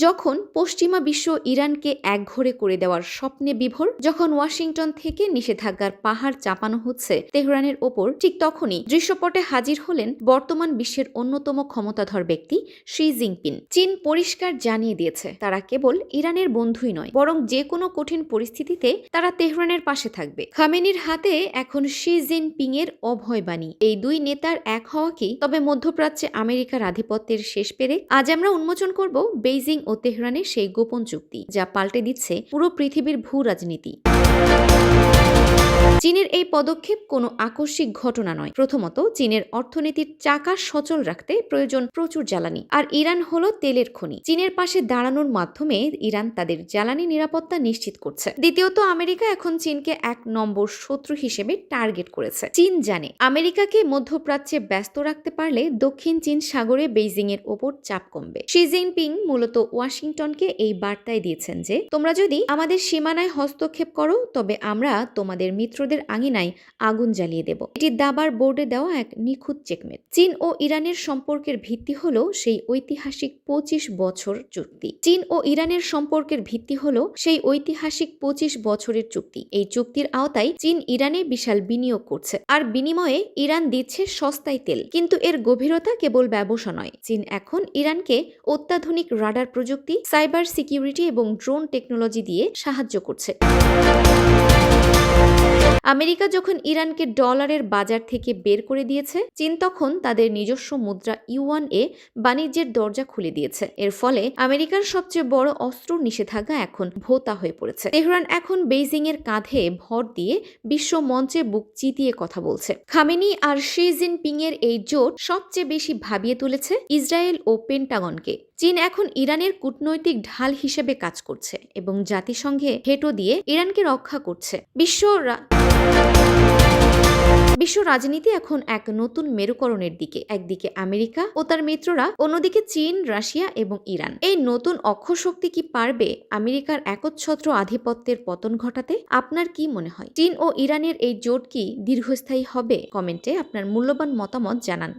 যখন পশ্চিমা বিশ্ব ইরানকে একঘরে করে দেওয়ার স্বপ্নে বিভোর, যখন ওয়াশিংটন থেকে নিষেধাজ্ঞার পাহাড় চাপানো হচ্ছে তেহরানের ওপর, ঠিক তখনই দৃশ্যপটে হাজির হলেন বর্তমান বিশ্বের অন্যতম ক্ষমতাধর ব্যক্তি শি জিনপিং। চীন পরিষ্কার জানিয়ে দিয়েছে তারা কেবল ইরানের বন্ধুই নয়, বরং যে কোনো কঠিন পরিস্থিতিতে তারা তেহরানের পাশে থাকবে। খামেনির হাতে এখন শি জিনপিং এর অভয় বাণী। এই দুই নেতার এক হওয়া কি তবে মধ্যপ্রাচ্যে আমেরিকার আধিপত্যের শেষ পেরে? আজ আমরা উন্মোচন করব বেইজিং ও তেহরানের সেই গোপন চুক্তি, যা পাল্টে দিচ্ছে পুরো পৃথিবীর ভূ রাজনীতি। চীনের এই পদক্ষেপ কোনো আকস্মিক ঘটনা নয়। প্রথমত, চীনের অর্থনীতির চাকা সচল রাখতে প্রয়োজন প্রচুর জ্বালানি, আর ইরান হলো তেলের খনি। চীনের পাশে দাঁড়ানোর মাধ্যমে ইরান তাদের জ্বালানি নিরাপত্তা নিশ্চিত করছে। দ্বিতীয়ত, আমেরিকা এখন চীনকে 1 নম্বর শত্রু হিসেবে টার্গেট করেছে। চীন জানে আমেরিকাকে মধ্যপ্রাচ্যে ব্যস্ত রাখতে পারলে দক্ষিণ চীন সাগরে বেইজিং এর ওপর চাপ কমবে। শি জিনপিং মূলত ওয়াশিংটনকে এই বার্তায় দিয়েছেন যে, তোমরা যদি আমাদের সীমানায় হস্তক্ষেপ করো তবে আমরা তোমাদের মিত্রদের আঙিনায় আগুন জ্বালিয়ে দেব। এটি দাবার বোর্ডে দেওয়া এক নিখুঁত চেকমেট। চীন ও ইরানের সম্পর্কের ভিত্তি হলো সেই ঐতিহাসিক 25 বছর চুক্তি। চীন ও ইরানের সম্পর্কের ভিত্তি হলো সেই ঐতিহাসিক 25 বছরের চুক্তি। এই চুক্তির আওতায় চীন ইরানে বিশাল বিনিয়োগ করছে, আর বিনিময়ে ইরান দিচ্ছে সস্তায় তেল। কিন্তু এর গভীরতা কেবল ব্যবসা নয়। চীন এখন ইরানকে অত্যাধুনিক রাডার প্রযুক্তি, সাইবার সিকিউরিটি এবং ড্রোন টেকনোলজি দিয়ে সাহায্য করছে। আমেরিকা যখন ইরানকে ডলারের বাজার থেকে বের করে দিয়েছে, চীন তখন তাদের নিজস্ব মুদ্রা ইউয়ান এ বাণিজ্যের দরজা খুলে দিয়েছে। এর ফলে আমেরিকার সবচেয়ে বড় অস্ত্র নিষেধাজ্ঞা এখন ভোঁতা হয়ে পড়েছে। তেহরান এখন বেইজিং এর কাঁধে ভর দিয়ে বিশ্ব মঞ্চে বুক চিতিয়ে কথা বলছে। খামেনি আর শি জিনপিং এর এই জোট সবচেয়ে বেশি ভাবিয়ে তুলেছে ইসরায়েল ও পেন্টাগনকে। চীন এখন ইরানের কূটনৈতিক ঢাল হিসেবে কাজ করছে এবং জাতিসংঘে ভেটো দিয়ে ইরানকে রক্ষা করছে। বিশ্ব রাজনীতি এখন এক নতুন মেরুকরণের দিকে। একদিকে আমেরিকা ও তার মিত্ররা, অন্যদিকে চীন, রাশিয়া এবং ইরান। এই নতুন অক্ষশক্তি কি পারবে আমেরিকার একচ্ছত্র আধিপত্যের পতন ঘটাতে? আপনার কি মনে হয়, চীন ও ইরানের এই জোট কি দীর্ঘস্থায়ী হবে? কমেন্টে আপনার মূল্যবান মতামত জানান।